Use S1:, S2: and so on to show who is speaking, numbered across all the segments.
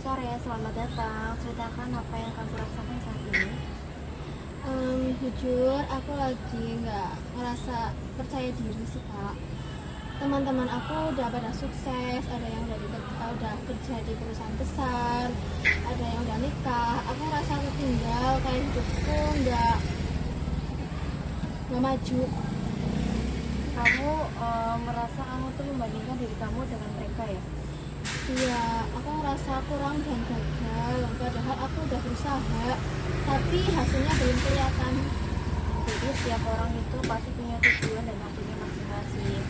S1: sore, selamat datang. Ceritakan apa yang kamu rasakan saat ini.
S2: Jujur aku lagi nggak ngerasa percaya diri sih kak. Teman-teman aku udah pada sukses, ada yang udah kerja di perusahaan besar, ada yang udah nikah. Aku ngerasa ketinggal, kayak hidupku nggak maju.
S1: Kamu merasa kamu tuh membandingkan diri kamu dengan mereka ya?
S2: Iya, aku ngerasa kurang dan gagal. Padahal aku udah berusaha, tapi hasilnya belum kelihatan.
S1: Jadi setiap orang itu pasti punya tujuan dan waktunya masing-masing.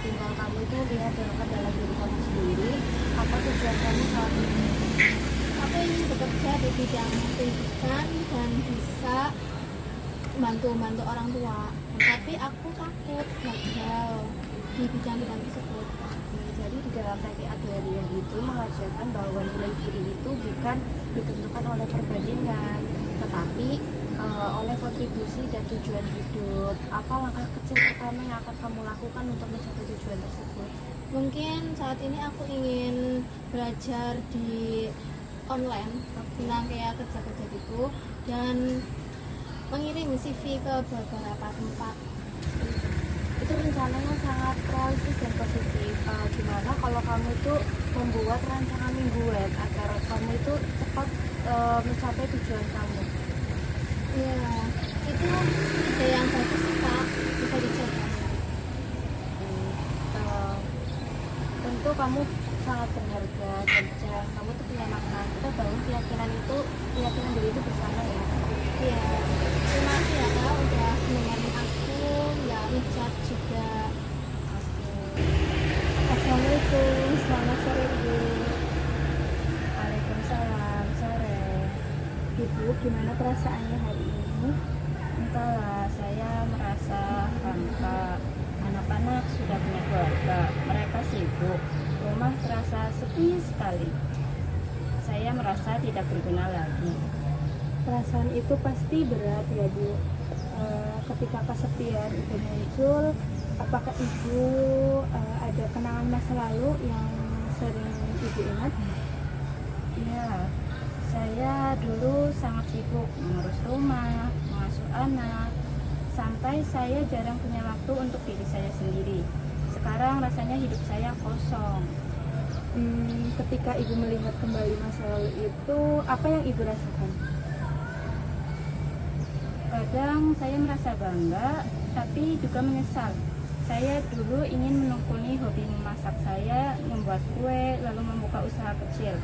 S1: Tinggal kamu itu lihat dalam diri kamu sendiri. Apa tujuan kamu saat ini?
S2: Aku ingin bekerja di bidang pendidikan dan bisa membantu orang tua, tapi aku takut gagal di bidang tersebut.
S1: Jadi di dalam teknik agrarian itu mengajarkan bahwa nilai diri itu bukan ditentukan oleh perbandingan, tetapi oleh kontribusi dan tujuan hidup. Apa langkah kecil pertama yang akan kamu lakukan untuk mencapai tujuan tersebut?
S2: Mungkin saat ini aku ingin belajar di online tentang kayak kerja-kerja gitu dan mengirim CV ke beberapa tempat.
S1: Itu rencananya sangat realistis dan positif. Gimana kalau kamu itu membuat rancangan mingguan agar kamu itu cepat mencapai tujuan kamu?
S2: Ya, itu ide yang bagus sih kak, bisa dicoba.
S1: Eh, Tentu kamu sangat berharga dan pikiran kamu tuh punya makna. Kita bangun keyakinan diri itu bersama ya.
S2: Iya, terima kasih ya kak udah mendengarin aku, ya Richard juga.
S1: Assalamualaikum, selamat sore Ibu. Waalaikumsalam, sore.
S3: Ibu, gimana perasaannya hari ini?
S1: Entahlah, saya merasa hampa. Anak-anak sudah punya keluarga, mereka sibuk. Rumah terasa sepi sekali. Saya merasa tidak berguna lagi.
S3: Perasaan itu pasti berat ya Bu. Ketika kesepian itu muncul, apakah Ibu ada kenangan masa lalu yang sering Ibu ingat?
S1: Iya, saya dulu sangat sibuk mengurus rumah, mengasuh anak, sampai saya jarang punya waktu untuk diri saya sendiri. Sekarang rasanya hidup saya kosong.
S3: Ketika Ibu melihat kembali masa lalu itu, apa yang Ibu rasakan?
S1: Kadang saya merasa bangga, tapi juga menyesal. Saya dulu ingin menekuni hobi memasak saya, membuat kue, lalu membuka usaha kecil.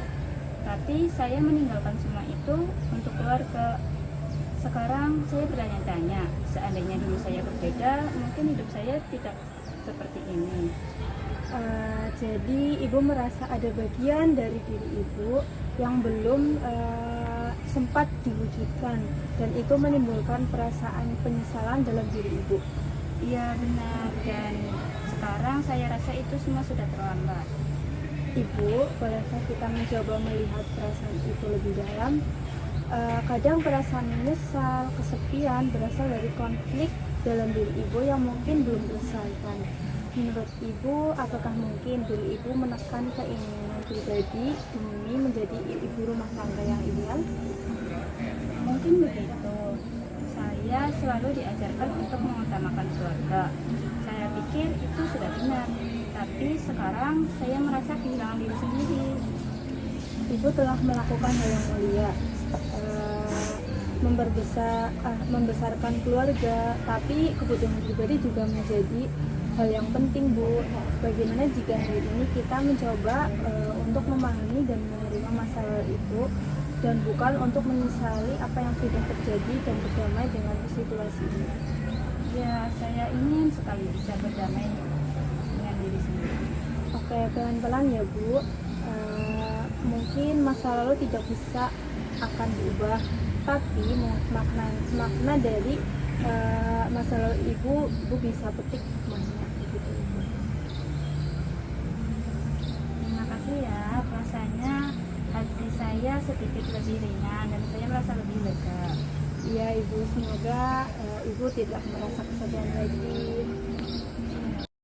S1: Tapi saya meninggalkan semua itu untuk keluarga. Sekarang saya bertanya-tanya, seandainya dulu saya berbeda, mungkin hidup saya tidak seperti ini.
S3: Jadi Ibu merasa ada bagian dari diri Ibu yang belum sempat diwujudkan, dan itu menimbulkan perasaan penyesalan dalam diri Ibu.
S1: Iya benar, dan sekarang saya rasa itu semua sudah terlambat.
S3: Ibu, bolehkah kita mencoba melihat perasaan itu lebih dalam? Kadang perasaan menyesal, kesepian berasal dari konflik dalam diri Ibu yang mungkin belum terselesaikan. Menurut Ibu, apakah mungkin diri Ibu menekan keinginan pribadi demi menjadi ibu rumah tangga yang ideal?
S1: Mungkin begitu. Saya selalu diajarkan untuk mengutamakan keluarga. Saya pikir itu sudah benar, tapi sekarang saya merasa kehilangan diri sendiri.
S3: Ibu telah melakukan hal yang mulia, membesarkan keluarga, tapi kebutuhan pribadi juga menjadi hal yang penting Bu. Bagaimana jika hari ini kita mencoba untuk memahami dan menerima masalah itu, dan bukan untuk menyesali apa yang sudah terjadi dan berdamai dengan situasi ini?
S1: Ya, saya ingin sekali bisa berdamai dengan diri sendiri.
S3: Oke, pelan-pelan ya Bu. Mungkin masa lalu tidak bisa akan diubah, tapi makna dari masa lalu Ibu bisa petik hikmahnya begitu Ibu.
S1: Terima kasih ya, rasanya hati saya sedikit lebih ringan dan saya merasa lebih lega.
S3: Iya Ibu, semoga Ibu tidak merasa kesedihan lagi.